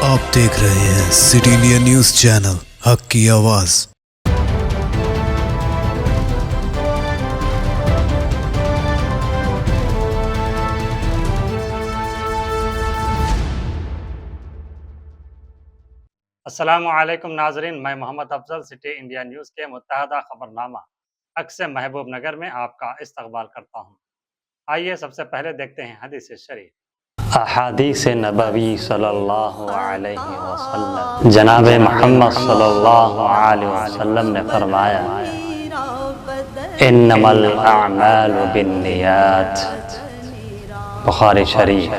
आप देख रहे हैं सिटी इंडिया न्यूज़ चैनल हक की आवाज़। अस्सलामुअलैकुम नाजरीन, मैं Mohammad Afzal city India news के मुत्तहदा खबरनामा हक से महबूब नगर में आपका इस्तकबाल करता हूँ। आइए सबसे पहले देखते हैं हदीस शरीफ। अहादीस नबवी सल्लल्लाहु अलैहि वसल्लम, जनाब मोहम्मद सल्लल्लाहु अलैहि वसल्लम ने फरमाया, इन्नमल अअमालु बिन्नियात। बुखारी शरीफ।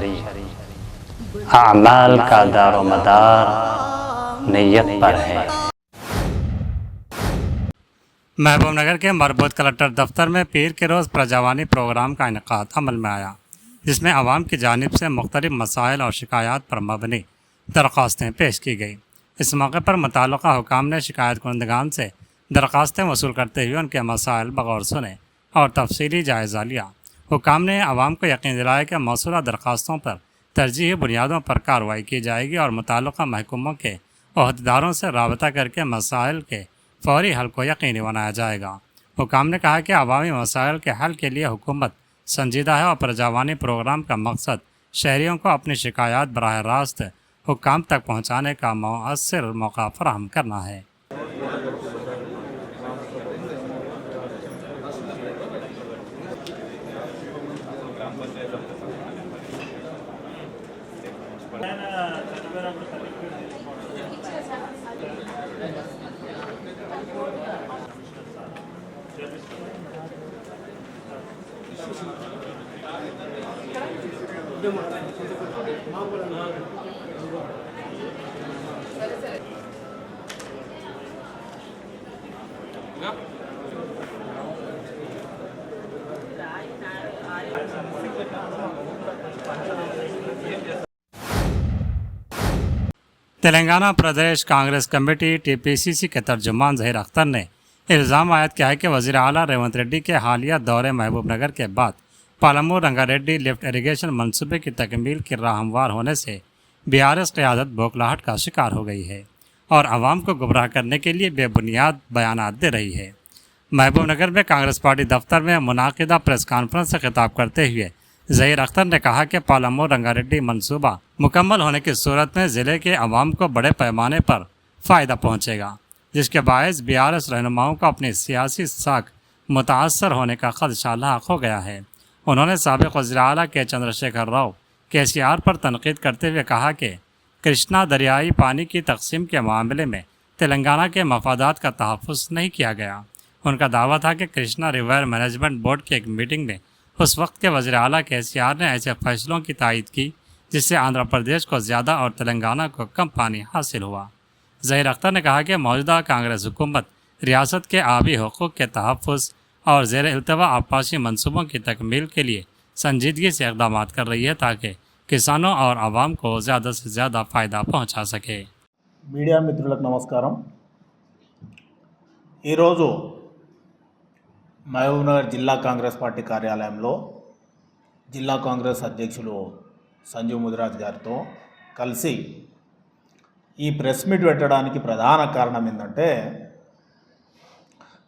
अमाल का दारोमदार नीयत पर है। महबूब नगर के मरबूत कलेक्टर दफ्तर में पीर के रोज़ प्रजावानी प्रोग्राम का इनेकाद अमल में आया, जिसमें आवाम की जानिब से मुख्तलिफ मसाइल और शिकायत पर मबनी दरख्वास्तें पेश की गई। इस मौके पर मुताल्लिक़ा हुकाम ने शिकायत कुंदगान से दरख्वास्तें वसूल करते हुए उनके मसाइल बगौर सुने और तफसीली जायज़ा लिया। हुकाम ने आवाम को यकीन दिलाया कि मौसूला दरख्वास्तों पर तरजीही बुनियादों पर कार्रवाई की जाएगी और मुताल्लिक़ा महकमों के अहदेदारों से राबता करके मसाइल के फौरी हल को यकीनी बनाया जाएगा। हुकाम ने कहा कि अवामी मसाइल के हल के लिए हुकूमत संजीदा है और प्रजावानी प्रोग्राम का मकसद शहरियों को अपनी शिकायत बराह रास्त हुकाम तक पहुँचाने का मौअस्सर मौका फराहम करना है। तेलंगाना प्रदेश कांग्रेस कमेटी टीपीसीसी के तर्जुमान ज़हीर अख्तर ने इल्ज़ाम आयद किया है कि वज़ीर आला रेवंत रेड्डी के हालिया दौरे महबूब नगर के बाद पालमूर रंगारेड्डी लिफ्ट इरीगेशन मनसूबे की तकमील की राह हमवार होने से बीआरएस क़यादत बौखलाहट का शिकार हो गई है और आवाम को गुमराह करने के लिए बेबुनियाद बयानात दे रही है। महबूब नगर में कांग्रेस पार्टी दफ्तर में मुनाकिदा प्रेस कॉन्फ्रेंस से खिताब करते हुए ज़हीर अख्तर ने कहा कि पालमूर रंगारेड्डी मनसूबा मुकम्मल होने की सूरत में ज़िले के अवाम को बड़े पैमाने पर फ़ायदा पहुँचेगा, जिसके बायस बीआरएस रहनुमाओं को अपनी सियासी साख मुतासर होने का खदशा लाक हो गया है। उन्होंने साबिक़ वज़ीर आला के चंद्रशेखर राव केसीआर पर तनकीद करते हुए कहा कि कृष्णा दरियाई पानी की तकसीम के मामले में तेलंगाना के मफादात का तहफ़्फ़ुज़ नहीं किया गया। उनका दावा था कि कृष्णा रिवर मैनेजमेंट बोर्ड की एक मीटिंग में उस वक्त के वज़ीर आला केसीआर ने ऐसे फैसलों की तायद की जिससे आंध्र प्रदेश को ज़्यादा और तेलंगाना को कम पानी हासिल हुआ। ज़हीर अख्तर ने कहा कि मौजूदा कांग्रेस हुकूमत रियासत के आबी हकूक़ के तहफ़्फ़ुज़ और ज़ेर इल्तवा आबपाशी मनसूबों की तकमील के लिए संजीदगी से इक़दाम कर रही है ताकि किसानों और आवाम को ज़्यादा से ज़्यादा फ़ायदा पहुँचा सके। मीडिया मित्रुలకు నమస్కారం। ఈరోజు మహబూబ్నగర్ జిల్లా కాంగ్రెస్ పార్టీ కార్యాలయంలో జిల్లా కాంగ్రెస్ అధ్యక్షులు సంజీవ్ ముదిరాజ్ గారితో కలిసి ఈ ప్రెస్ మీట్ పెట్టడానికి ప్రధాన కారణం ఏంటంటే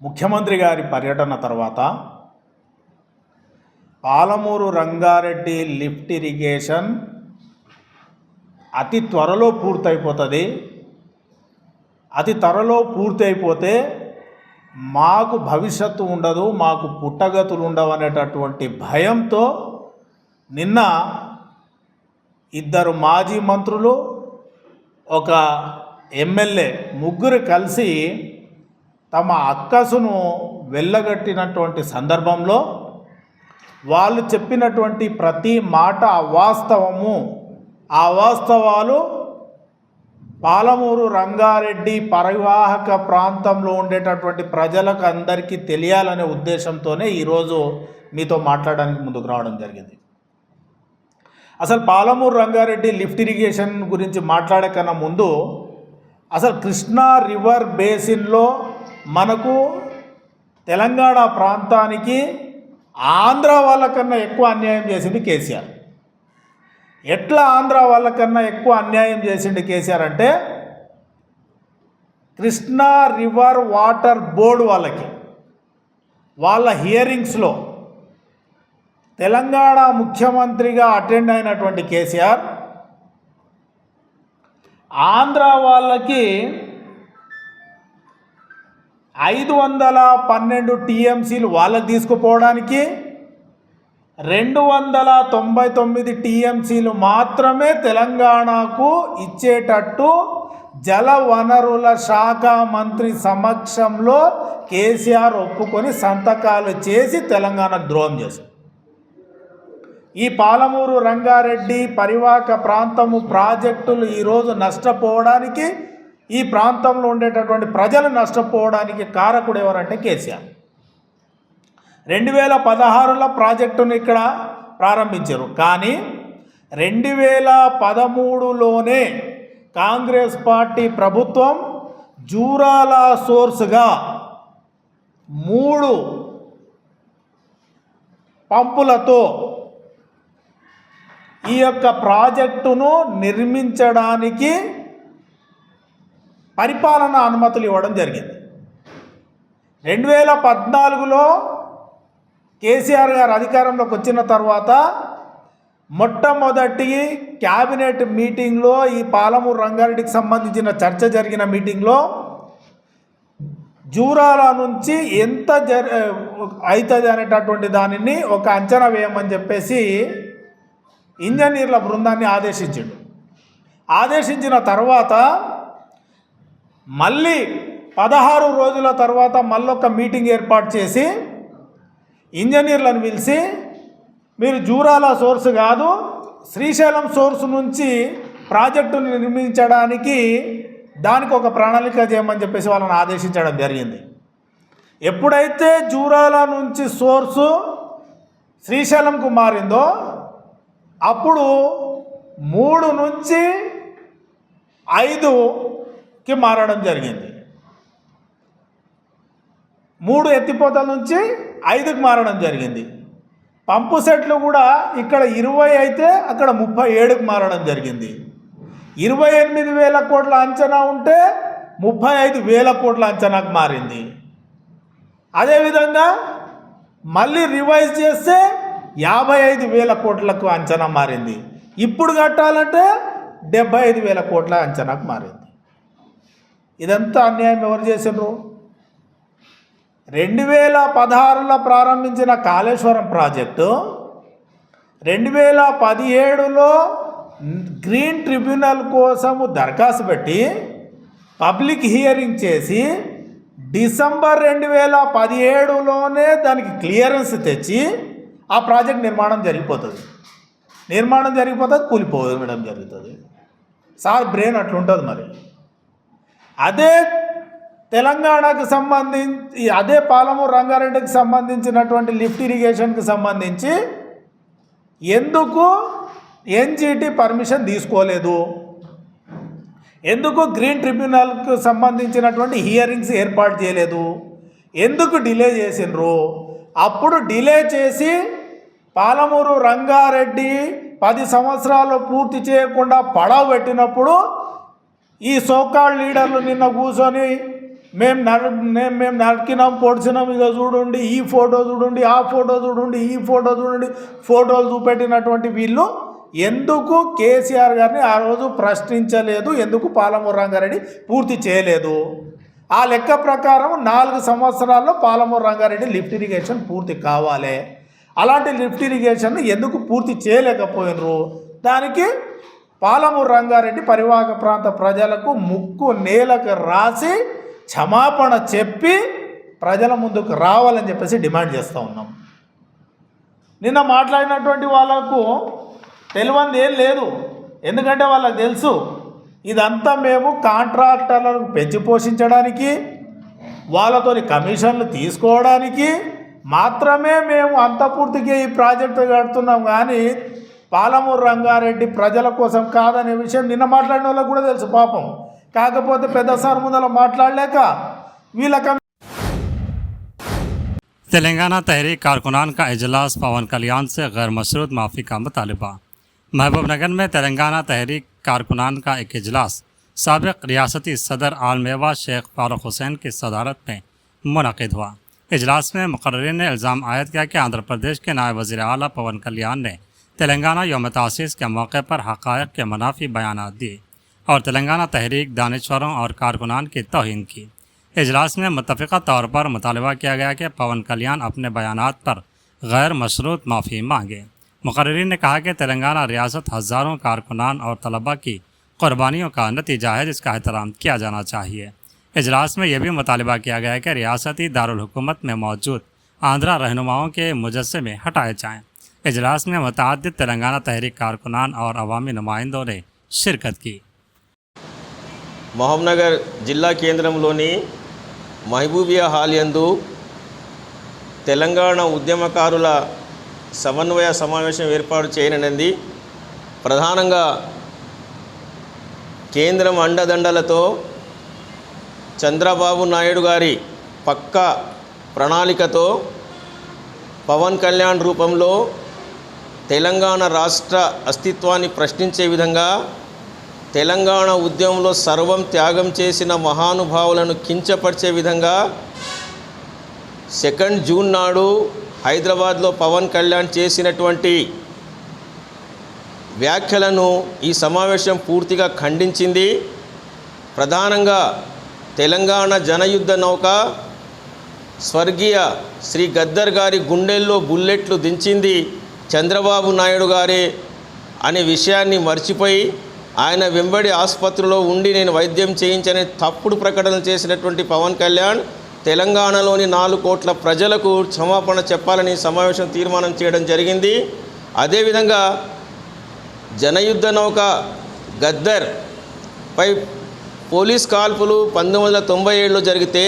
ముఖ్యమంత్రి గారి పర్యటన తర్వాత పాలమూరు రంగారెడ్డి లిఫ్ట్ ఇరిగేషన్ అతి త్వరలో పూర్తయిపోతుంది, అతి త్వరలో పూర్తయిపోతే మాకు భవిష్యత్తు ఉండదు, మాకు పుట్టగతులు ఉండవు అనేటటువంటి భయంతో నిన్న ఇద్దరు మాజీ మంత్రులు ఒక ఎమ్మెల్యే ముగ్గురు కలిసి తమ అక్కసును వెళ్ళగట్టినటువంటి సందర్భంలో వాళ్ళు చెప్పినటువంటి ప్రతి మాట అవాస్తవము, ఆ వాస్తవాలు పాలమూరు రంగారెడ్డి పరివాహక ప్రాంతంలో ఉండేటటువంటి ప్రజలకు అందరికీ తెలియాలనే ఉద్దేశంతోనే ఈరోజు మీతో మాట్లాడడానికి ముందుకు రావడం జరిగింది. అసలు పాలమూరు రంగారెడ్డి లిఫ్ట్ ఇరిగేషన్ గురించి మాట్లాడే కన్నా ముందు అసలు కృష్ణా రివర్ బేసిన్లో మనకు తెలంగాణ ప్రాంతానికి ఆంధ్ర వాళ్ళకన్నా ఎక్కువ అన్యాయం చేసింది కేసీఆర్. ఎట్లా ఆంధ్ర వాళ్ళకన్నా ఎక్కువ అన్యాయం చేసిండు కేసీఆర్ అంటే కృష్ణా రివర్ వాటర్ బోర్డు వాళ్ళ హియరింగ్స్లో తెలంగాణ ముఖ్యమంత్రిగా అటెండ్ అయినటువంటి కేసీఆర్ ఆంధ్ర వాళ్ళకి 512 టీఎంసీలు వాళ్ళకి తీసుకుపోవడానికి 299 టీఎంసీలు మాత్రమే తెలంగాణకు ఇచ్చేటట్టు జల వనరుల శాఖ మంత్రి సమక్షంలో కేసీఆర్ ఒప్పుకొని సంతకాలు చేసి తెలంగాణకు ద్రోహం చేశారు. ఈ పాలమూరు రంగారెడ్డి పరివాహక ప్రాంతము ప్రాజెక్టులు ఈరోజు నష్టపోవడానికి, ఈ ప్రాంతంలో ఉండేటటువంటి ప్రజలు నష్టపోవడానికి కారకుడు ఎవరంటే కేసీఆర్. 2016లో ప్రాజెక్టును ఇక్కడ ప్రారంభించారు. కానీ 2013లోనే కాంగ్రెస్ పార్టీ ప్రభుత్వం జూరాల సోర్స్గా 3 పంపులతో ఈ యొక్క ప్రాజెక్టును నిర్మించడానికి పరిపాలన అనుమతులు ఇవ్వడం జరిగింది. 2014లో కేసీఆర్ గారు అధికారంలోకి వచ్చిన తర్వాత మొట్టమొదటి క్యాబినెట్ మీటింగ్లో ఈ పాలమూరు రంగారెడ్డికి సంబంధించిన చర్చ జరిగిన మీటింగ్లో జూరాల నుంచి ఎంత అవుతుంది అనేటటువంటి దానిని ఒక అంచనా వేయమని చెప్పేసి ఇంజనీర్ల బృందాన్ని ఆదేశించిన తర్వాత మళ్ళీ 16 రోజుల తర్వాత మళ్ళొక మీటింగ్ ఏర్పాటు చేసి ఇంజనీర్లను పిలిచి మీరు జూరాల సోర్స్ కాదు శ్రీశైలం సోర్స్ నుంచి ప్రాజెక్టును నిర్మించడానికి దానికి ఒక ప్రణాళిక చేయమని చెప్పేసి వాళ్ళని ఆదేశించడం జరిగింది. ఎప్పుడైతే జూరాల నుంచి సోర్సు శ్రీశైలంకు మారిందో అప్పుడు 3 నుంచి 5కి మారడం జరిగింది. 3 ఎత్తిపోతల నుంచి 5కి మారడం జరిగింది. పంపు సెట్లు కూడా ఇక్కడ 20 అయితే అక్కడ 37కి మారడం జరిగింది. 28,000 కోట్ల అంచనా ఉంటే 35,000 కోట్ల అంచనాకు మారింది. అదేవిధంగా మళ్ళీ రివైజ్ చేస్తే 55,000 కోట్లకు అంచనా మారింది. ఇప్పుడు కట్టాలంటే 75,000 కోట్ల అంచనాకు మారింది. ఇదంతా అన్యాయం ఎవరు చేసిండ్రు? 2016లో ప్రారంభించిన కాళేశ్వరం ప్రాజెక్టు 2017లో గ్రీన్ ట్రిబ్యునల్ కోసము దరఖాస్తు పెట్టి పబ్లిక్ హియరింగ్ చేసి డిసెంబర్ 2017లోనే దానికి క్లియరెన్స్ తెచ్చి ఆ ప్రాజెక్ట్ నిర్మాణం జరిగిపోతుంది, కూలిపోవడం జరుగుతుంది. సార్ బ్రెయిన్ అట్లుంటుంది. మరి అదే తెలంగాణకు సంబంధించి అదే పాలమూరు రంగారెడ్డికి సంబంధించినటువంటి లిఫ్ట్ ఇరిగేషన్కి సంబంధించి ఎందుకు ఎన్జిటి పర్మిషన్ తీసుకోలేదు? ఎందుకు గ్రీన్ ట్రిబ్యునల్కు సంబంధించినటువంటి హియరింగ్స్ ఏర్పాటు చేయలేదు? ఎందుకు డిలే చేసిండ్రు? అప్పుడు డిలే చేసి పాలమూరు రంగారెడ్డి 10 సంవత్సరాలు పూర్తి చేయకుండా పడవ పెట్టినప్పుడు ఈ సోకాల్ లీడర్లు నిన్న కూర్చొని మేము నరికినాం, పొడిచినాం, ఇక చూడండి, ఈ ఫోటో చూడండి, ఆ ఫోటో చూడండి, ఈ ఫోటో చూడండి, ఫోటోలు చూపెట్టినటువంటి వీళ్ళు ఎందుకు కేసీఆర్ గారిని ఆ రోజు ప్రశ్నించలేదు? ఎందుకు పాలమూరు రంగారెడ్డి పూర్తి చేయలేదు? ఆ లెక్క ప్రకారం 4 సంవత్సరాల్లో పాలమూరు రంగారెడ్డి లిఫ్ట్ ఇరిగేషన్ పూర్తి కావాలి. అలాంటి లిఫ్ట్ ఇరిగేషన్ ఎందుకు పూర్తి చేయలేకపోయినరు? దానికి పాలమూరు రంగారెడ్డి పరివాహక ప్రాంత ప్రజలకు ముక్కు నేలకు రాసి క్షమాపణ చెప్పి ప్రజల ముందుకు రావాలని చెప్పేసి డిమాండ్ చేస్తూ ఉన్నాం. నిన్న మాట్లాడినటువంటి వాళ్ళకు తెలియంది ఏం లేదు. ఎందుకంటే వాళ్ళకి తెలుసు ఇదంతా మేము కాంట్రాక్టర్లను పెంచి పోషించడానికి, వాళ్ళతోని కమిషన్లు తీసుకోవడానికి మాత్రమే మేము అంత పూర్తిగా ఈ ప్రాజెక్టు కడుతున్నాం, కానీ పాలమూరు రంగారెడ్డి ప్రజల కోసం కాదనే విషయం నిన్న మాట్లాడిన వాళ్ళకు కూడా తెలుసు పాపం. కాకపోతే పెద్ద సార్ ముందర మాట్లాడలేక వీళ్ళ तेलंगाना तहरीक कारकुनान का इजलास पवन कल्याण से गैर मशरूत माफ़ी का मुतालबा। महबूबनगर में तेलंगाना तहरीक कारकुनान का एक इजलास साबिक रियासती सदर आलमेवा शेख फारूक हुसैन की सदारत में मुनक़िद हुआ। इजलास में मुकर्रिरीन ने इल्ज़ाम आयद किया कि आंध्र प्रदेश के नायब वज़ीर आला पवन कल्याण ने तेलंगाना यौम तासीस के मौके पर हक़ाइक़ के मुनाफी बयानात दिए और तेलंगाना तहरीक दानिश्वरों और कारकुनान की तौहीन की। इजलास में मुत्तफ़िक़ा तौर पर मुतालबा किया गया कि पवन कल्याण अपने बयानात पर गैर मशरूत माफ़ी मांगे। मुकर्रिरीन ने कहा कि तेलंगाना रियासत हज़ारों कारकुनान और तलबा की क़ुरबानियों का नतीजा है जिसका एहतराम किया जाना चाहिए। इजलास में यह भी मुतालबा किया गया है कि रियासती दारुल हुकूमत में मौजूद आंध्रा रहनुमाओं के मुजस्समे हटाए जाएँ। इजलास में मुतअद्दिद तेलंगाना तहरीक कारकुनान और अवामी नुमाइंदों ने शिरकत की। మహబూబ్నగర్ జిల్లా కేంద్రంలోని మహబూబియా హాల్ యందు తెలంగాణ ఉద్యమకారుల సమన్వయ సమావేశం ఏర్పాటు చేయనుంది. ప్రధానంగా కేంద్రం అండదండలతో చంద్రబాబు నాయుడు గారి పక్కా ప్రణాళికతో పవన్ కళ్యాణ్ రూపంలో తెలంగాణ రాష్ట్ర అస్తిత్వాన్ని ప్రశ్నించే విధంగా తెలంగాణ ఉద్యమంలో సర్వం త్యాగం చేసిన మహానుభావులను కించపరిచే విధంగా 2 జూన్ నాడు హైదరాబాద్లో పవన్ కళ్యాణ్ చేసినటువంటి వ్యాఖ్యలను ఈ సమావేశం పూర్తిగా ఖండించింది. ప్రధానంగా తెలంగాణ జనయుద్ధ నౌక స్వర్గీయ శ్రీ గద్దర్ గారి గుండెల్లో బుల్లెట్లు దించింది చంద్రబాబు నాయుడు గారే అనే విషయాన్ని మర్చిపోయి ఆయన వెంబడి ఆసుపత్రిలో ఉండి నేను వైద్యం చేయించని తప్పుడు ప్రకటనలు చేసినటువంటి పవన్ కళ్యాణ్ తెలంగాణలోని 4 కోట్ల ప్రజలకు క్షమాపణ చెప్పాలని సమావేశం తీర్మానం చేయడం జరిగింది. అదేవిధంగా జనయుద్ధ నౌక గద్దర్ పై పోలీస్ కాల్పులు 1997లో జరిగితే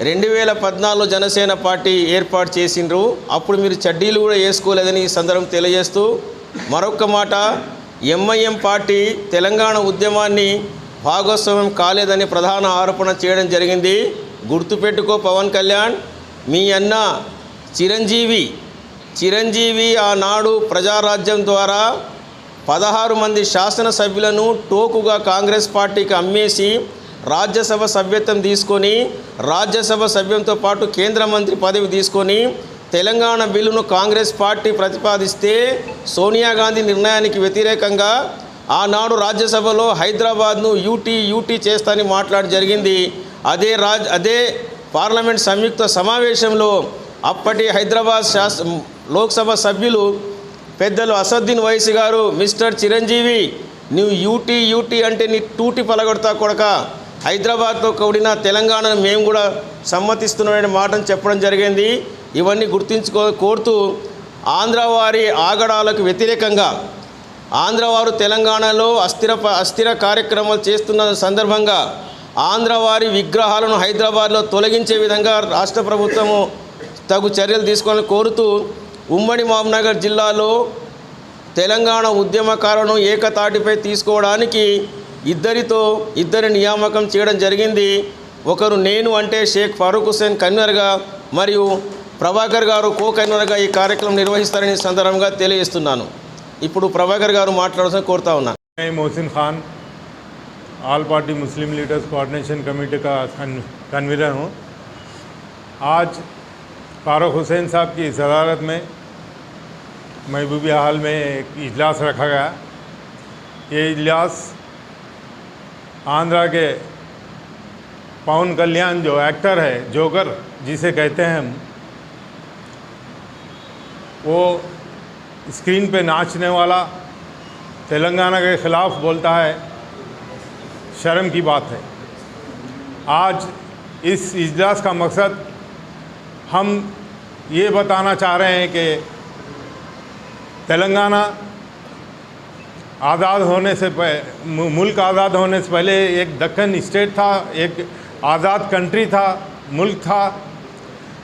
2014లో జనసేన పార్టీ ఏర్పాటు చేసిండ్రు. అప్పుడు మీరు చడ్డీలు కూడా వేసుకోలేదని ఈ సందర్భం తెలియజేస్తూ మరొక మాట, ఎంఐఎం పార్టీ తెలంగాణ ఉద్యమాన్ని భాగస్వామ్యం కాలేదని ప్రధాన ఆరోపణ చేయడం జరిగింది. గుర్తుపెట్టుకో పవన్ కళ్యాణ్, మీ అన్న చిరంజీవి ఆనాడు ప్రజారాజ్యం ద్వారా 16 మంది శాసనసభ్యులను టోకుగా కాంగ్రెస్ పార్టీకి అమ్మేసి రాజ్యసభ సభ్యత్వం తీసుకొని రాజ్యసభ సభ్యంతో పాటు కేంద్ర మంత్రి పదవి తీసుకొని తెలంగాణ బిల్లును కాంగ్రెస్ పార్టీ ప్రతిపాదిస్తే సోనియా గాంధీ నిర్ణయానికి వ్యతిరేకంగా ఆనాడు రాజ్యసభలో హైదరాబాద్ను యూటీ చేస్తానని మాట్లాడి జరిగింది. అదే పార్లమెంట్ సంయుక్త సమావేశంలో అప్పటి హైదరాబాద్ లోక్సభ సభ్యులు పెద్దలు అసదుద్దీన్ ఓవైసీ గారు, మిస్టర్ చిరంజీవి నువ్వు యూటీ అంటే నీ టూటి పలగొడతా కొడక, హైదరాబాద్తో కూడిన తెలంగాణను మేము కూడా సమ్మతిస్తున్నామనే మాటను చెప్పడం జరిగింది. ఇవన్నీ కోరుతూ ఆంధ్రవారి ఆగడాలకు వ్యతిరేకంగా ఆంధ్రవారు తెలంగాణలో అస్థిర కార్యక్రమాలు చేస్తున్న సందర్భంగా ఆంధ్రవారి విగ్రహాలను హైదరాబాద్లో తొలగించే విధంగా రాష్ట్ర ప్రభుత్వము తగు చర్యలు తీసుకోవాలని కోరుతూ ఉమ్మడి మహబూబ్నగర్ జిల్లాలో తెలంగాణ ఉద్యమకారులను ఏకతాటిపై తీసుకోవడానికి ఇద్దరి నియామకం చేయడం జరిగింది. ఒకరు నేను అంటే షేక్ ఫారూక్ హుస్సేన్ కన్వీనర్గా మరియు ప్రభాకర్ గారు కో కన్వీనర్గా ఈ కార్యక్రమం నిర్వహిస్తారని సందర్భంగా తెలియజేస్తున్నాను. ఇప్పుడు ప్రభాకర్ గారు మాట్లాడాల్సిన కోరుతా ఉన్నాను. मोहसिन खान ऑल पार्टी मुस्लिम लीडर्स कोऑर्डिनेशन कमेटी का कन्वीनर हूँ। आज फारूक हुसैन साहब की सदारत में महबूबिया हाल में एक इजलास रखा गया। ये इजलास आंध्रा के पवन कल्याण जो एक्टर है, जोकर जिसे कहते हैं हम, वो स्क्रीन पे नाचने वाला तेलंगाना के ख़िलाफ़ बोलता है, शर्म की बात है। आज इस इजलास का मकसद हम ये बताना चाह रहे हैं कि तेलंगाना आज़ाद होने से मुल्क आज़ाद होने से पहले एक दक्कन स्टेट था, एक आज़ाद कंट्री था, मुल्क था,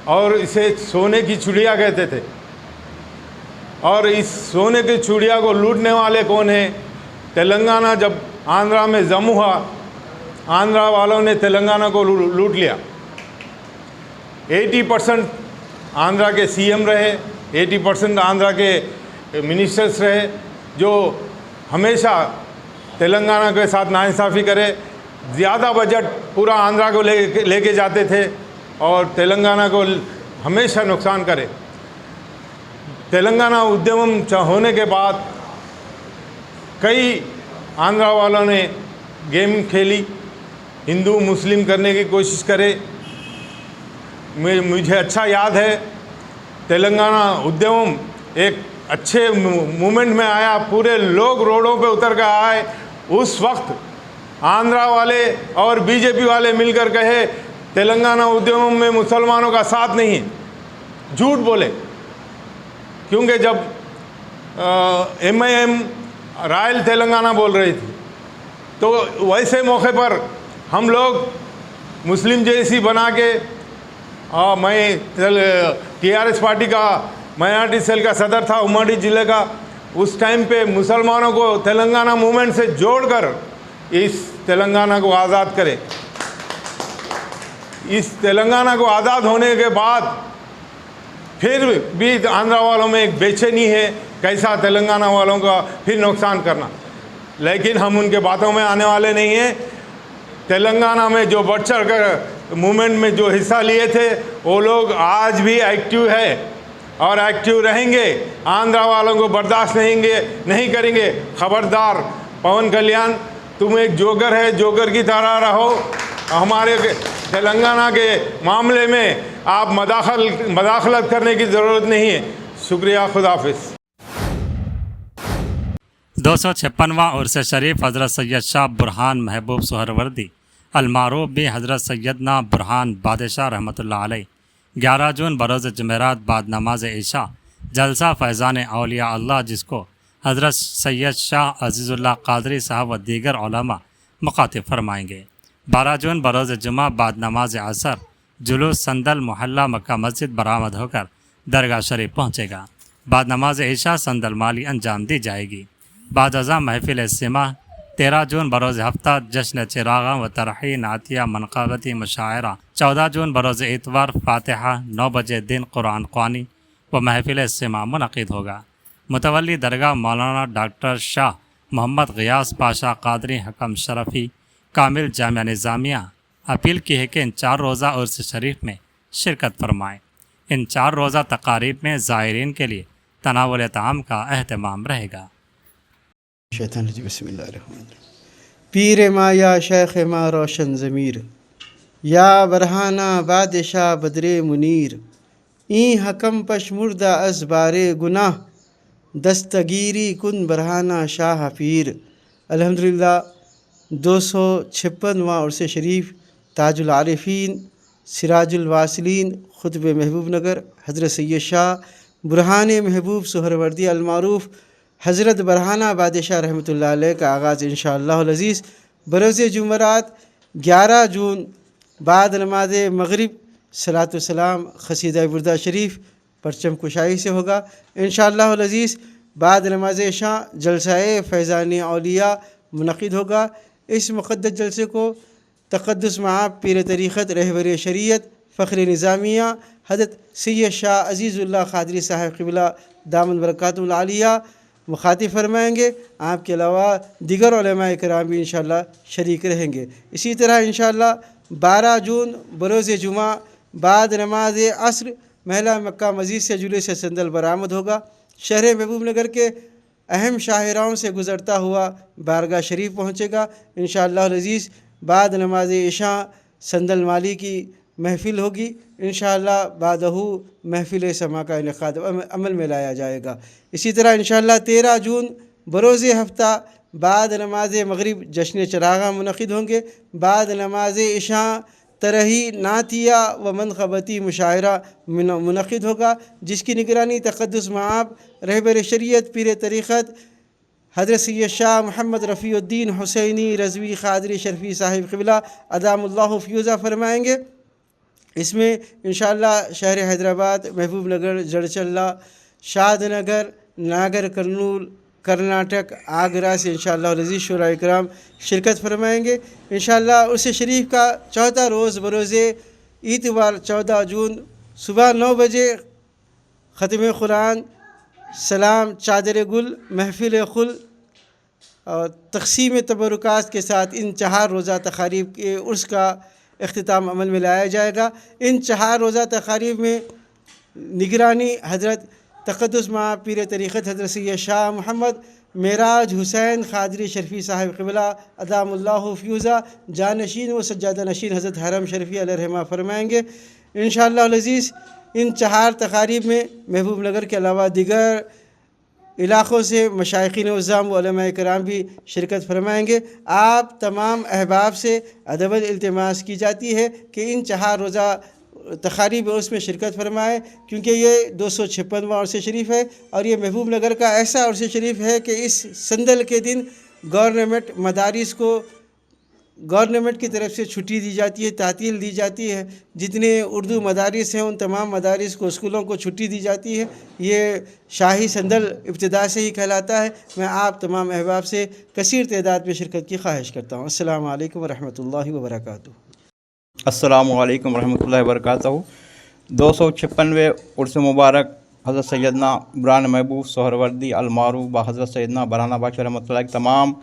और इसे सोने की चिड़िया कहते थे। और इस सोने की चिड़िया को लूटने वाले कौन हैं? तेलंगाना जब आंध्रा में जम हुआ, आंध्रा वालों ने तेलंगाना को लूट लिया। 80% आंध्रा के सीएम रहे, 80% आंध्रा के मिनिस्टर्स रहे, जो हमेशा तेलंगाना के साथ नाइंसाफ़ी करे, ज़्यादा बजट पूरा आंध्रा को लेके जाते थे और तेलंगाना को हमेशा नुकसान करे। तेलंगाना उद्यम होने के बाद कई आंध्रा वालों ने गेम खेली, हिंदू मुस्लिम करने की कोशिश करे। मुझे अच्छा याद है तेलंगाना उद्यम एक अच्छे मूवमेंट में आया, पूरे लोग रोडों पे उतर कर आए। उस वक्त आंध्रा वाले और बीजेपी वाले मिलकर कहे तेलंगाना उद्यम में मुसलमानों का साथ नहीं है। झूठ बोले, क्योंकि जब MIM रॉयल तेलंगाना बोल रही थी तो वैसे मौके पर हम लोग मुस्लिम जेसी बना के, मैं TRS पार्टी का माइनॉरिटी सेल का सदर था उमड़ी ज़िले का, उस टाइम पे मुसलमानों को तेलंगाना मूवमेंट से जोड़कर इस तेलंगाना को आज़ाद करे। इस तेलंगाना को आज़ाद होने के बाद फिर भी आंध्रा वालों में एक बेचैनी है, कैसा तेलंगाना वालों का फिर नुकसान करना। लेकिन हम उनके बातों में आने वाले नहीं हैं। तेलंगाना में जो बढ़ चढ़ कर मूवमेंट में जो हिस्सा लिए थे वो लोग आज भी एक्टिव है और एक्टिव रहेंगे। आंध्रा वालों को बर्दाश्त नहीं करेंगे। खबरदार पवन कल्याण, तुम एक जोकर है, जोकर की तरह रहो। हमारे तेलंगाना के मामले में आप मदाखलत करने की ज़रूरत नहीं है। शुक्रिया, खुदाफिज। 256वां उर्स शरीफ हज़रत सैयद शाह बुरहान महबूब सुहरवर्दी अलमारूफ भी हज़रत सैयदना बुरहान बादशाह रहमतुल्लाह अलैह 11 जून बरोज़ जुमेरात बाद नमाज इशा जलसा फैज़ान औलिया अल्लाह, जिसको हज़रत सैयद शाह अज़ीज़ुल्लाह क़ादरी साहब व दीगर उलमा मुखातिब फरमाएंगे। 12 जून बरोज़ जुमा बाद नमाज असर जुलूस संदल मोहल्ला मक्का मस्जिद बरामद होकर दरगाह शरीफ पहुँचेगा। बाद नमाज इशा संदल माली अंजाम दी जाएगी। बाद अज़ा महफिल इस्तिमा 13 जून बरोज़ हफ्ता जश्न चिरागा व तरही नातिया मनक़ाबती मुशायरा 14 जून बरोज़ इतवार फ़ातिहा 9 बजे दिन कुरान ख़वानी व महफिल इस्तिमा मुनक़िद होगा। मुतवल्ली दरगाह मौलाना डॉक्टर शाह मोहम्मद ग़ियास पाशा क़ादरी हकम शरफ़ी कामिल जामिया निज़ामिया अपील की है कि इन 4 रोज़ा उर्स शरीफ में शिरकत फरमाएँ। इन 4 रोज़ा तक़ारीब में ज़ायरीन के लिए तनावुल ताम का अहतमाम रहेगा। पीर मा या शेख मा रोशन ज़मीर या बरहाना बादशाह बदरे मुनीर ई हकम पशमुर्दा अज़ बारे गुनाह दस्तगीरी कुन बरहाना शाह पीर। अल्हम्दुलिल्लाह 256वां उर्स शरीफ ताजुल आरिफीन सिराजुल वासिलीन खुतब महबूब नगर हज़रत सैयद शाह बुरहान महबूब सुहरवर्दी अलमारूफ हज़रत बरहाना बादशाह रहमतुल्लाह अलैह का आगाज़ इंशाअल्लाह अज़ीज़ बरोज़ जुमरात 11 जून बाद नमाज मग़रिब सलातो सलाम क़सीदा बुर्दा शरीफ परचम कुशाई से होगा इंशाअल्लाह अज़ीज़। बाद नमाज इशा जलसाए फैज़ान औलिया मुनक़िद होगा। इस मुक़द्दस जलसे को तक़द्दुस मआब पीर तरीक़त रहबर शरीयत फ़ख्र निज़ामिया हज़रत सैयद शाह अज़ीज़ुल्लाह क़ादरी साहब क़िबला दामन बरकातुहुल आलिया मुखातिब फरमाएँगे। आपके अलावा दीगर उलमा इकराम भी इंशाअल्लाह शरीक रहेंगे। इसी तरह इंशाअल्लाह 12 जून बरोज़ जुमा बाद नमाज असर महला मक्का मस्जिद से जुलूस संदल बरामद होगा। शहर महबूब नगर के अहम शाहराओं से गुज़रता हुआ बारगाह शरीफ पहुँचेगा इंशाअल्लाह अज़ीज़। बाद नमाज इशा संदल माली की महफ़िल होगी इंशाअल्लाह। बादहू महफ़िल समा का इनेक़ाद अमल में लाया जाएगा। इसी तरह इंशाअल्लाह 13 जून बरोज़ हफ्ता बाद नमाज मग़रिब जश्न चरागा मुनक़िद होंगे। बाद नमाज इशा तरही नातिया व मनक़बती मुशायरा मुनक़िद होगा, जिसकी निगरानी तक़द्दुस मआब रहबर शरीयत पीर तरीक़त हज़रत सैयद शाह मोहम्मद रफ़ीउद्दीन हुसैनी रज़वी क़ादरी शरफ़ी साहिब क़िबला अदामुल्लाहु फ़ियूज़ा फरमाएँगे। इसमें इंशाअल्लाह शहर हैदराबाद महबूब नगर जड़चल्ला शादनगर नागर कर्नूल कर्नाटक आगरा से इंशाअल्लाह अज़ीज़ शुरा इकराम शिरकत फरमाएँगे इंशाअल्लाह। उस शरीफ का चौथा रोज़ बरोज़ इतवार 14 जून सुबह 9 बजे ख़त्म कुरान सलाम चादर गुल महफिल खुल और तकसीम तबरुकात के साथ इन 4 रोज़ा तकारीब के उर्स का अख्तिताम अमल में लाया जाएगा। इन 4 रोज़ा तकारीब में निगरानी हज़रत तक़द्दुस मां पीर तरीक़त हज़रत सैयद शाह मोहम्मद मेराज हुसैन ख़ादरी शरीफ़ी साहिब क़िबला अदामुल्लाहु फ़यूज़ा जानशीन व सज्जादा नशीन हज़रत हरम शरीफ़ी अलैहिर्रहमा फरमाएँगे। इंशाअल्लाह अज़ीज़ इन 4 तकारीब में महबूब नगर के अलावा दिगर इलाक़ों से मशाइख़ीन उज़्ज़ाम व उलमाए किराम भी शिरकत फरमाएँगे। आप तमाम अहबाब से अदबन इल्तिमास की जाती है कि इन 4 रोज़ा तकारीब उसमें शिरकत फरमाएँ, क्योंकि ये 256वां उर्स शरीफ है और ये महबूब नगर का ऐसा उर्स शरीफ है कि इस संदल के दिन गवर्नमेंट मदारिस को गवर्नमेंट की तरफ से छुट्टी दी जाती है, तातील दी जाती है। जितने उर्दू मदारिस हैं उन तमाम मदारिस को स्कूलों को छुट्टी दी जाती है। ये शाही संदल इब्तिदा से ही कहलाता है। मैं आप तमाम अहबाब से कसीर तादाद में शिरकत की ख्वाहिश करता हूँ। अस्सलामु अलैकुम व रहमतुल्लाहि व बरकातुहू। अस्सलामु अलैकुम रहमतुल्लाहि व बरकातहू। 256वें उर्स मुबारक हज़रत सैयदना बुरहान महबूब सोहरवर्दी अलमारूफ व हज़रत सैयदना बरहाना बादशाह रहमतुल्लाह अलैह तमाम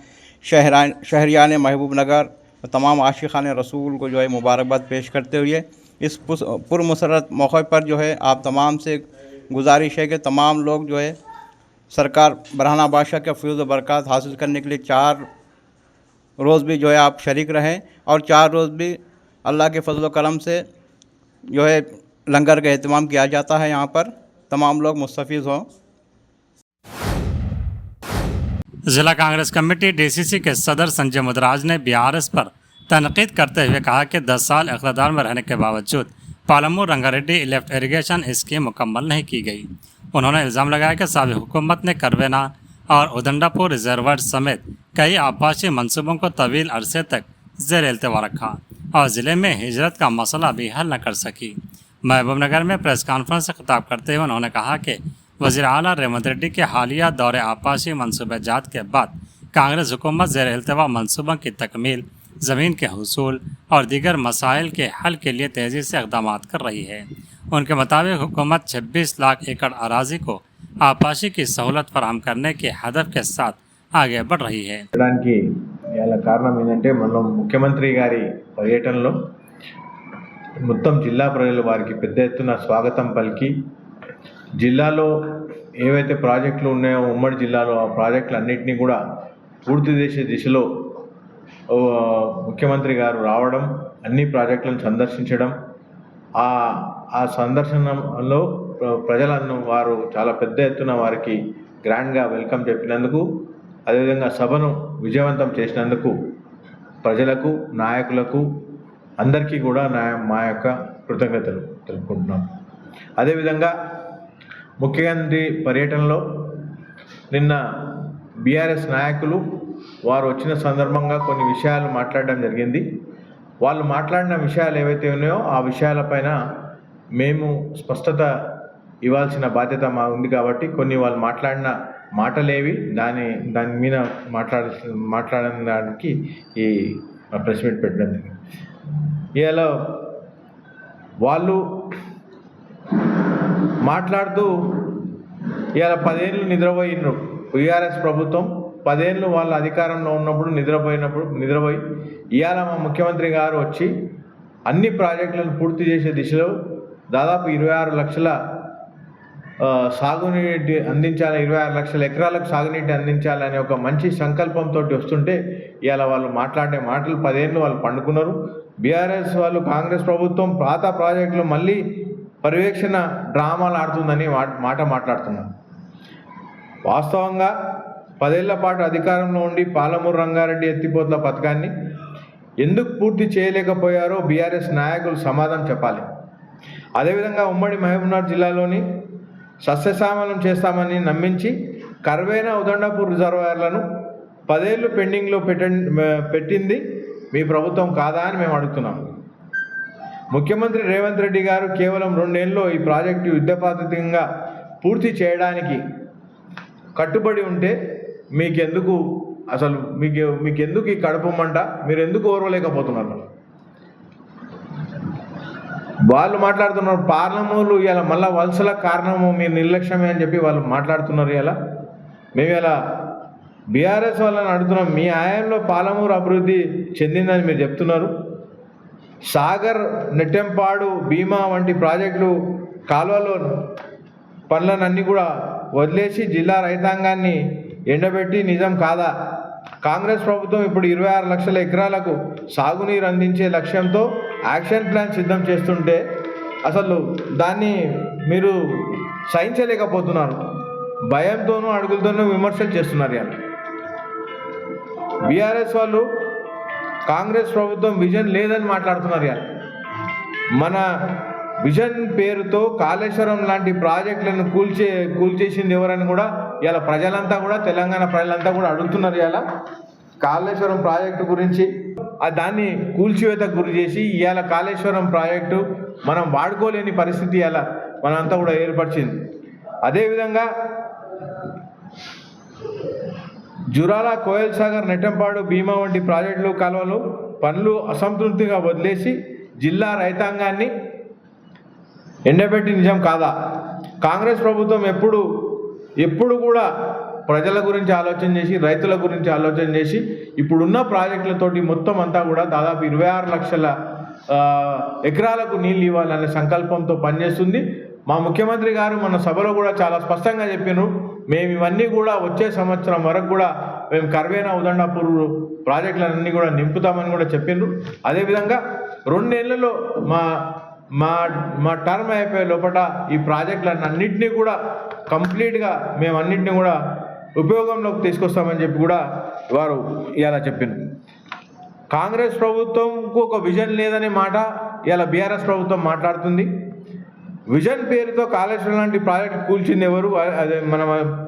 शहरियान महबूब नगर तमाम आशिक़ान रसूल को जो है मुबारकबाद पेश करते हुए इस पुरमसरत मौक़े पर जो है आप तमाम से गुजारिश है कि तमाम लोग जो है सरकार बरहाना बादशाह के फ़यूज़ व बरक़ात हासिल करने के लिए 4 रोज़ भी जो है आप शरीक रहें और 4 रोज़ भी अल्लाह के फजल व करम से जो है लंगर का एहतमाम किया जाता है। यहाँ पर तमाम लोग मुस्तफ़ीज़ हों। जिला कांग्रेस कमेटी DCC के सदर संजय मुदराज ने BRS पर तनकीद करते हुए कहा कि 10 साल इक़्तिदार में रहने के बावजूद Palamuru Rangareddy lift irrigation scheme मुकम्मल नहीं की गई। उन्होंने इल्ज़ाम लगाया कि साबिक़ हुकूमत ने करवेना और उदंडापुर रिजर्वर समेत कई आबादी मनसूबों को तवील अरसे तक ज़ेर इल्तिवा रखा और ज़िले में हिजरत का मसला भी हल न कर सकी। महबूब नगर में प्रेस कॉन्फ्रेंस से खिताब करते हुए उन्होंने कहा कि वज़ीर आला रेवंत रेड्डी के हालिया दौरे आपाशी मनसूबे जात के बाद कांग्रेस हुकूमत ज़ेर इल्तिवा मनसूबों की तकमील, ज़मीन के हुसूल और दीगर मसाइल के हल के लिए तेज़ी से इक़दाम कर रही है। उनके मुताबिक हुकूमत 26 लाख एकड़ अराज़ी को आपाशी की सहूलत फराहम करने के हदफ के साथ आगे बढ़ रही है। కారణం ఏంటంటే మనం ముఖ్యమంత్రి గారి పర్యటనలో మొత్తం జిల్లా ప్రజలు వారికి పెద్ద ఎత్తున స్వాగతం పలికి జిల్లాలో ఏవైతే ప్రాజెక్టులు ఉన్నాయో ఉమ్మడి జిల్లాలో ఆ ప్రాజెక్టులన్నింటినీ కూడా పూర్తి చేసే దిశలో ముఖ్యమంత్రి గారు రావడం, అన్ని ప్రాజెక్టులను సందర్శించడం, ఆ సందర్శనలో ప్రజలను వారు చాలా పెద్ద ఎత్తున వారికి గ్రాండ్గా వెల్కమ్ చెప్పినందుకు, అదేవిధంగా సభను విజయవంతం చేసినందుకు ప్రజలకు, నాయకులకు అందరికీ కూడా మా యొక్క కృతజ్ఞతలు తెలుపుకుంటున్నాం. అదేవిధంగా ముఖ్యమంత్రి పర్యటనలో నిన్న BRS నాయకులు వారు వచ్చిన సందర్భంగా కొన్ని విషయాలు మాట్లాడడం జరిగింది. వాళ్ళు మాట్లాడిన విషయాలు ఏవైతే ఉన్నాయో ఆ విషయాలపైన మేము స్పష్టత ఇవ్వాల్సిన బాధ్యత మా ఉంది కాబట్టి కొన్ని వాళ్ళు మాట్లాడిన మాటలేవి దాని మీద మాట్లాడడానికి ఈ ప్రెస్ మీట్ పెట్టడం జరిగింది. ఇలా వాళ్ళు మాట్లాడుతూ ఇవాళ 10 ఏళ్ళు నిద్రపోయినారు. BRS ప్రభుత్వం 10 ఏళ్ళు వాళ్ళ అధికారంలో ఉన్నప్పుడు నిద్రపోయి ఇవాళ మా ముఖ్యమంత్రి గారు వచ్చి అన్ని ప్రాజెక్టులను పూర్తి చేసే దిశలో దాదాపు 26 లక్షల సాగునీటి అందించాలి, 26 లక్షల ఎకరాలకు సాగునీటి అందించాలనే ఒక మంచి సంకల్పంతో వస్తుంటే ఇవాళ వాళ్ళు మాట్లాడే మాటలు 10 ఏళ్ళు వాళ్ళు పండుకున్నారు. BRS వాళ్ళు కాంగ్రెస్ ప్రభుత్వం పాత ప్రాజెక్టులు మళ్ళీ పర్యవేక్షణ డ్రామాలు ఆడుతుందని మాట మాట్లాడుతున్నారు. వాస్తవంగా 10 ఏళ్ల పాటు అధికారంలో ఉండి పాలమూరు రంగారెడ్డి ఎత్తిపోతల పథకాన్ని ఎందుకు పూర్తి చేయలేకపోయారో BRS నాయకులు సమాధానం చెప్పాలి. అదేవిధంగా ఉమ్మడి మహబూబ్నగర్ జిల్లాలోని సస్యశ్యామలం చేస్తామని నమ్మించి కర్వేనా ఉదండాపూర్ రిజర్వాయర్లను 10 ఏళ్ళు పెండింగ్లో పెట్టింది మీ ప్రభుత్వం కాదా అని మేము అడుగుతున్నాం. ముఖ్యమంత్రి రేవంత్ రెడ్డి గారు కేవలం 2 ఏళ్ళలో ఈ ప్రాజెక్టు యుద్ధపాతికంగా పూర్తి చేయడానికి కట్టుబడి ఉంటే మీకెందుకు ఈ కడుపుమంట, మీరు ఎందుకు ఓర్వలేకపోతున్నారు? వాళ్ళు మాట్లాడుతున్నారు పాలమూరు ఇలా మళ్ళీ వలసల కారణము మీ నిర్లక్ష్యమే అని చెప్పి వాళ్ళు మాట్లాడుతున్నారు. ఇలా మేము ఇలా బీఆర్ఎస్ వాళ్ళని అడుగుతున్నాం, మీ హయాంలో పాలమూరు అభివృద్ధి చెందిందని మీరు చెప్తున్నారు. సాగర్, నెట్టెంపాడు, భీమా వంటి ప్రాజెక్టులు కాలువలో పనులన్నీ కూడా వదిలేసి జిల్లా రైతాంగాన్ని ఎండబెట్టి నిజం కాదా? కాంగ్రెస్ ప్రభుత్వం ఇప్పుడు 26 లక్షల ఎకరాలకు సాగునీరు అందించే లక్ష్యంతో యాక్షన్ ప్లాన్ సిద్ధం చేస్తుంటే అసలు దాన్ని మీరు సహించలేకపోతున్నారు. భయంతోనూ అడుగులతోనూ విమర్శలు చేస్తున్నారు. ఇలా బీఆర్ఎస్ వాళ్ళు కాంగ్రెస్ ప్రభుత్వం విజన్ లేదని మాట్లాడుతున్నారు. ఇలా మన విజన్ పేరుతో కాళేశ్వరం లాంటి ప్రాజెక్టులను కూల్చేసింది ఎవరని కూడా ఇలా ప్రజలంతా కూడా, తెలంగాణ ప్రజలంతా కూడా అడుగుతున్నారు. ఇలా కాళేశ్వరం ప్రాజెక్టు గురించి దాన్ని కూల్చివేతకు గురి చేసి ఇవాళ కాళేశ్వరం ప్రాజెక్టు మనం వాడుకోలేని పరిస్థితి ఇలా మనంతా కూడా ఏర్పరిచింది. అదేవిధంగా జురాల, కోయల్ సాగర్, నెట్టంపాడు, భీమా వంటి ప్రాజెక్టులు కాలువలు పనులు అసంతృప్తిగా వదిలేసి జిల్లా రైతాంగాన్ని ఎండబెట్టి నిజం కాదా? కాంగ్రెస్ ప్రభుత్వం ఎప్పుడు కూడా ప్రజల గురించి ఆలోచన చేసి, రైతుల గురించి ఆలోచన చేసి ఇప్పుడున్న ప్రాజెక్టులతోటి మొత్తం అంతా కూడా దాదాపు 26 లక్షల ఎకరాలకు నీళ్ళు ఇవ్వాలనే సంకల్పంతో పనిచేస్తుంది. మా ముఖ్యమంత్రి గారు మన సభలో కూడా చాలా స్పష్టంగా చెప్పారు, మేము ఇవన్నీ కూడా వచ్చే సంవత్సరం వరకు కూడా మేము కర్వేనా, ఉదండాపూర్ ప్రాజెక్టులన్నీ కూడా నింపుతామని కూడా చెప్పారు. అదేవిధంగా 2 నెలల్లో మా టర్మ్ అయిపోయే లోపల ఈ ప్రాజెక్టులన్నింటినీ కూడా కంప్లీట్గా మేము అన్నింటినీ కూడా ఉపయోగంలోకి తీసుకొస్తామని చెప్పి కూడా వారు ఇలా చెప్పారు. కాంగ్రెస్ ప్రభుత్వంకు ఒక విజన్ లేదనే మాట ఇలా బీఆర్ఎస్ ప్రభుత్వం మాట్లాడుతుంది. విజన్ పేరుతో కాళేశ్వరం లాంటి ప్రాజెక్టు కూల్చింది ఎవరు? అదే మనం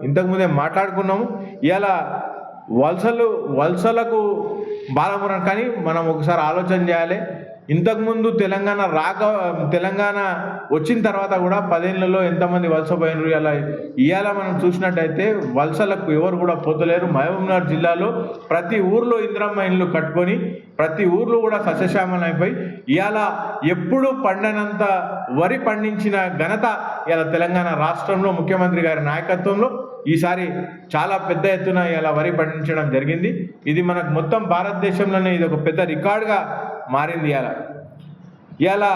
ఇంతకుముందే మాట్లాడుకున్నాము. ఇలా వలసలకు బాలపురం, కానీ మనం ఒకసారి ఆలోచన చేయాలి. ఇంతకుముందు తెలంగాణ వచ్చిన తర్వాత కూడా 10 ఏళ్లలో ఎంతమంది వలసపోయినారు. ఇవాళ మనం చూసినట్టయితే వలసలకు ఎవరు కూడా పోతలేరు. మహబూబ్నగర్ జిల్లాలో ప్రతి ఊర్లో ఇందిరమ్మ ఇళ్ళు కట్టుకొని ప్రతి ఊర్లో కూడా సస్యశ్యామలం అయిపోయి ఇవాళ ఎప్పుడు పండనంత వరి పండించిన ఘనత ఇలా తెలంగాణ రాష్ట్రంలో ముఖ్యమంత్రి గారి నాయకత్వంలో ఈసారి చాలా పెద్ద ఎత్తున ఇలా వరి పండించడం జరిగింది. ఇది మనకు మొత్తం భారతదేశంలోనే ఇది ఒక పెద్ద రికార్డుగా మారింది. ఇలా